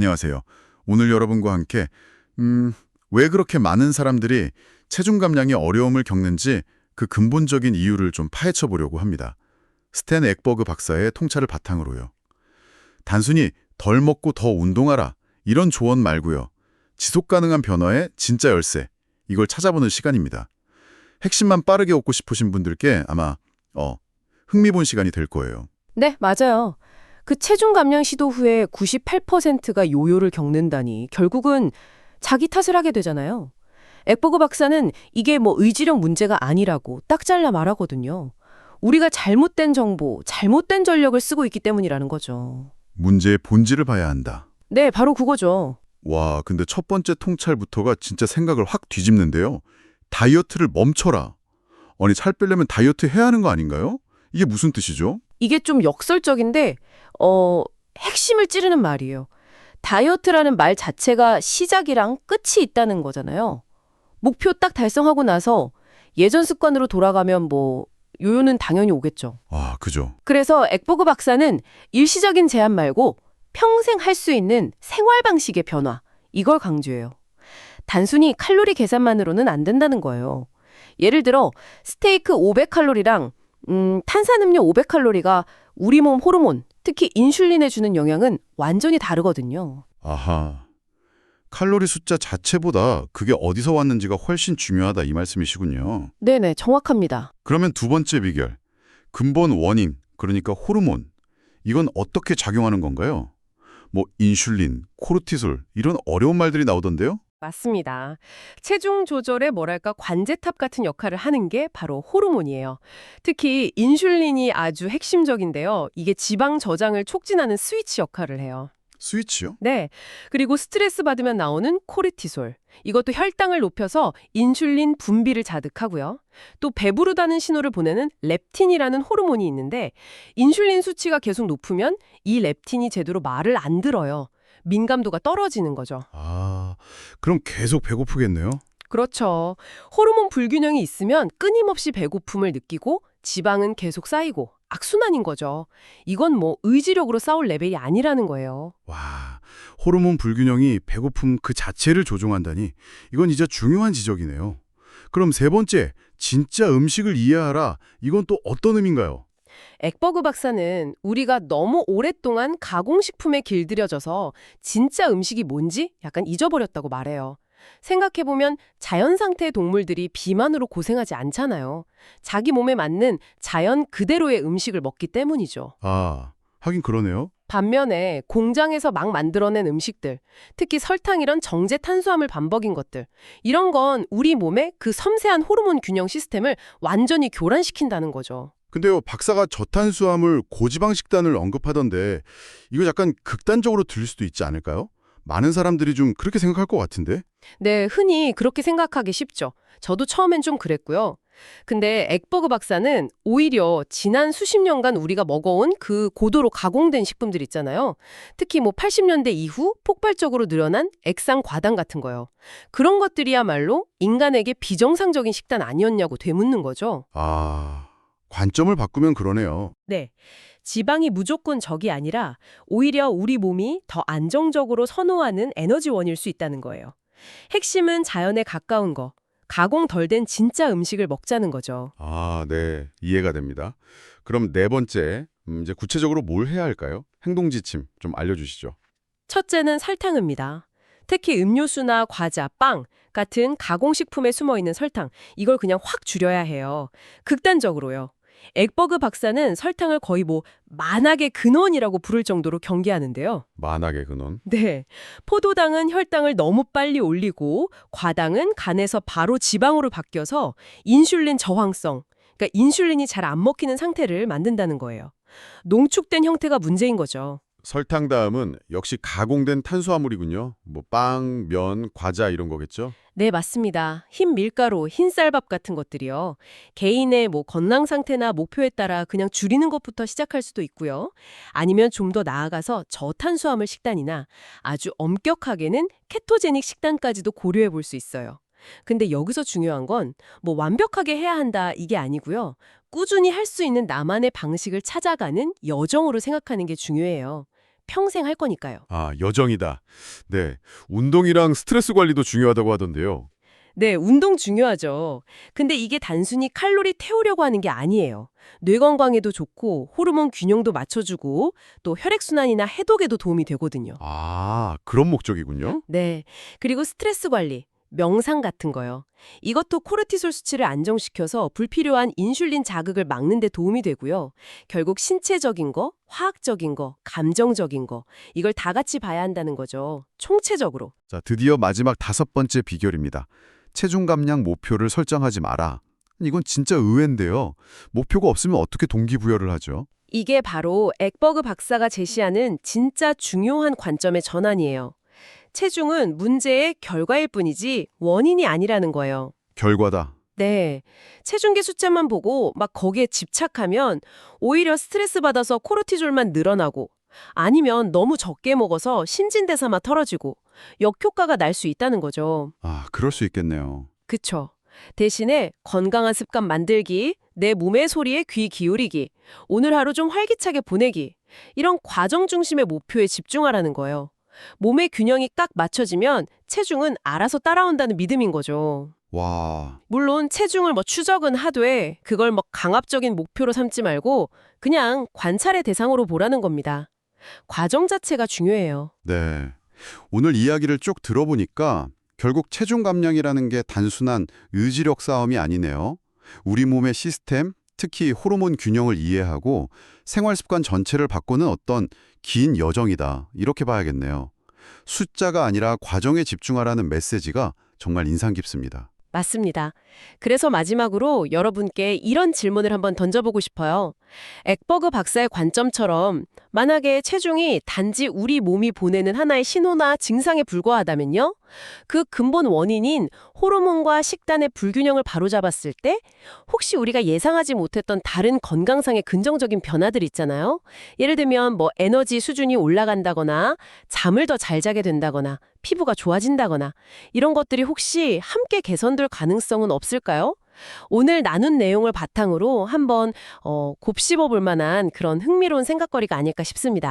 안녕하세요. 오늘 여러분과 함께 왜 그렇게 많은 사람들이 체중 감량에 어려움을 겪는지 그 근본적인 이유를 좀 파헤쳐 보려고 합니다. 스탠 엑버그 박사의 통찰을 바탕으로요. 단순히 덜 먹고 더 운동하라 이런 조언 말고요. 지속 가능한 변화의 진짜 열쇠 이걸 찾아보는 시간입니다. 핵심만 빠르게 얻고 싶으신 분들께 아마 흥미본 시간이 될 거예요. 네, 맞아요. 그 체중 감량 시도 후에 98%가 요요를 겪는다니 결국은 자기 탓을 하게 되잖아요. 엑버그 박사는 이게 의지력 문제가 아니라고 딱 잘라 말하거든요. 우리가 잘못된 정보, 잘못된 전력을 쓰고 있기 때문이라는 거죠. 문제의 본질을 봐야 한다. 네, 바로 그거죠. 와, 근데 첫 번째 통찰부터가 진짜 생각을 확 뒤집는데요. 다이어트를 멈춰라. 아니, 살 빼려면 다이어트 해야 하는 거 아닌가요? 이게 무슨 뜻이죠? 이게 좀 역설적인데 핵심을 찌르는 말이에요. 다이어트라는 말 자체가 시작이랑 끝이 있다는 거잖아요. 목표 딱 달성하고 나서 예전 습관으로 돌아가면 요요는 당연히 오겠죠. 아, 그죠. 그래서 엑버그 박사는 일시적인 제한 말고 평생 할 수 있는 생활 방식의 변화, 이걸 강조해요. 단순히 칼로리 계산만으로는 안 된다는 거예요. 예를 들어 스테이크 500칼로리랑 탄산음료 500칼로리가 우리 몸 호르몬, 특히 인슐린에 주는 영향은 완전히 다르거든요. 아하. 칼로리 숫자 자체보다 그게 어디서 왔는지가 훨씬 중요하다 이 말씀이시군요. 네네, 정확합니다. 그러면 두 번째 비결. 근본 원인, 그러니까 호르몬. 이건 어떻게 작용하는 건가요? 인슐린, 코르티솔 이런 어려운 말들이 나오던데요? 맞습니다. 체중 조절에 관제탑 같은 역할을 하는 게 바로 호르몬이에요. 특히 인슐린이 아주 핵심적인데요. 이게 지방 저장을 촉진하는 스위치 역할을 해요. 스위치요? 네. 그리고 스트레스 받으면 나오는 코르티솔. 이것도 혈당을 높여서 인슐린 분비를 자극하고요. 또 배부르다는 신호를 보내는 렙틴이라는 호르몬이 있는데 인슐린 수치가 계속 높으면 이 렙틴이 제대로 말을 안 들어요. 민감도가 떨어지는 거죠. 아, 그럼 계속 배고프겠네요? 그렇죠. 호르몬 불균형이 있으면 끊임없이 배고픔을 느끼고 지방은 계속 쌓이고 악순환인 거죠. 이건 의지력으로 싸울 레벨이 아니라는 거예요. 와, 호르몬 불균형이 배고픔 그 자체를 조종한다니 이건 진짜 중요한 지적이네요. 그럼 세 번째, 진짜 음식을 이해하라. 이건 또 어떤 의미인가요? 엑버그 박사는 우리가 너무 오랫동안 가공식품에 길들여져서 진짜 음식이 뭔지 약간 잊어버렸다고 말해요. 생각해보면 자연 상태의 동물들이 비만으로 고생하지 않잖아요. 자기 몸에 맞는 자연 그대로의 음식을 먹기 때문이죠. 아, 하긴 그러네요. 반면에 공장에서 막 만들어낸 음식들, 특히 설탕 이런 정제 탄수화물 반복인 것들, 이런 건 우리 몸의 그 섬세한 호르몬 균형 시스템을 완전히 교란시킨다는 거죠. 근데요, 박사가 저탄수화물 고지방 식단을 언급하던데 이거 약간 극단적으로 들릴 수도 있지 않을까요? 많은 사람들이 좀 그렇게 생각할 것 같은데? 네, 흔히 그렇게 생각하기 쉽죠. 저도 처음엔 좀 그랬고요. 근데 엑버그 박사는 오히려 지난 수십 년간 우리가 먹어온 그 고도로 가공된 식품들 있잖아요. 특히 80년대 이후 폭발적으로 늘어난 액상 과당 같은 거요. 그런 것들이야말로 인간에게 비정상적인 식단 아니었냐고 되묻는 거죠. 아, 관점을 바꾸면 그러네요. 네. 지방이 무조건 적이 아니라 오히려 우리 몸이 더 안정적으로 선호하는 에너지원일 수 있다는 거예요. 핵심은 자연에 가까운 거, 가공 덜 된 진짜 음식을 먹자는 거죠. 아, 네. 이해가 됩니다. 그럼 네 번째, 이제 구체적으로 뭘 해야 할까요? 행동 지침 좀 알려주시죠. 첫째는 설탕입니다. 특히 음료수나 과자, 빵 같은 가공식품에 숨어있는 설탕, 이걸 그냥 확 줄여야 해요. 극단적으로요. 엑버그 박사는 설탕을 거의 만악의 근원이라고 부를 정도로 경계하는데요. 만악의 근원. 네. 포도당은 혈당을 너무 빨리 올리고 과당은 간에서 바로 지방으로 바뀌어서 인슐린 저항성, 그러니까 인슐린이 잘 안 먹히는 상태를 만든다는 거예요. 농축된 형태가 문제인 거죠. 설탕 다음은 역시 가공된 탄수화물이군요. 빵, 면, 과자 이런 거겠죠? 네, 맞습니다. 흰 밀가루, 흰 쌀밥 같은 것들이요. 개인의 건강 상태나 목표에 따라 그냥 줄이는 것부터 시작할 수도 있고요. 아니면 좀 더 나아가서 저탄수화물 식단이나 아주 엄격하게는 케토제닉 식단까지도 고려해 볼 수 있어요. 근데 여기서 중요한 건 완벽하게 해야 한다 이게 아니고요. 꾸준히 할 수 있는 나만의 방식을 찾아가는 여정으로 생각하는 게 중요해요. 평생 할 거니까요. 아, 여정이다. 네. 운동이랑 스트레스 관리도 중요하다고 하던데요. 네, 운동 중요하죠. 근데 이게 단순히 칼로리 태우려고 하는 게 아니에요. 뇌 건강에도 좋고 호르몬 균형도 맞춰주고 또 혈액순환이나 해독에도 도움이 되거든요. 아, 그런 목적이군요. 네, 그리고 스트레스 관리, 명상 같은 거요. 이것도 코르티솔 수치를 안정시켜서 불필요한 인슐린 자극을 막는 데 도움이 되고요. 결국 신체적인 거, 화학적인 거, 감정적인 거 이걸 다 같이 봐야 한다는 거죠. 총체적으로. 자, 드디어 마지막 5번째 비결입니다. 체중 감량 목표를 설정하지 마라. 이건 진짜 의외인데요. 목표가 없으면 어떻게 동기부여를 하죠? 이게 바로 엑버그 박사가 제시하는 진짜 중요한 관점의 전환이에요. 체중은 문제의 결과일 뿐이지 원인이 아니라는 거예요. 결과다. 네. 체중계 숫자만 보고 막 거기에 집착하면 오히려 스트레스 받아서 코르티졸만 늘어나고 아니면 너무 적게 먹어서 신진대사만 털어지고 역효과가 날 수 있다는 거죠. 아, 그럴 수 있겠네요. 그쵸. 대신에 건강한 습관 만들기, 내 몸의 소리에 귀 기울이기, 오늘 하루 좀 활기차게 보내기 이런 과정 중심의 목표에 집중하라는 거예요. 몸의 균형이 딱 맞춰지면 체중은 알아서 따라온다는 믿음인 거죠. 와, 물론 체중을 추적은 하되 그걸 강압적인 목표로 삼지 말고 그냥 관찰의 대상으로 보라는 겁니다. 과정 자체가 중요해요. 네. 오늘 이야기를 쭉 들어보니까 결국 체중 감량이라는 게 단순한 의지력 싸움이 아니네요. 우리 몸의 시스템, 특히 호르몬 균형을 이해하고 생활 습관 전체를 바꾸는 어떤 긴 여정이다. 이렇게 봐야겠네요. 숫자가 아니라 과정에 집중하라는 메시지가 정말 인상 깊습니다. 맞습니다. 그래서 마지막으로 여러분께 이런 질문을 한번 던져보고 싶어요. 엑버그 박사의 관점처럼 만약에 체중이 단지 우리 몸이 보내는 하나의 신호나 증상에 불과하다면요? 그 근본 원인인 호르몬과 식단의 불균형을 바로잡았을 때 혹시 우리가 예상하지 못했던 다른 건강상의 긍정적인 변화들 있잖아요. 예를 들면 에너지 수준이 올라간다거나 잠을 더 잘 자게 된다거나 피부가 좋아진다거나 이런 것들이 혹시 함께 개선될 가능성은 없을까요? 오늘 나눈 내용을 바탕으로 한번 곱씹어 볼 만한 그런 흥미로운 생각거리가 아닐까 싶습니다.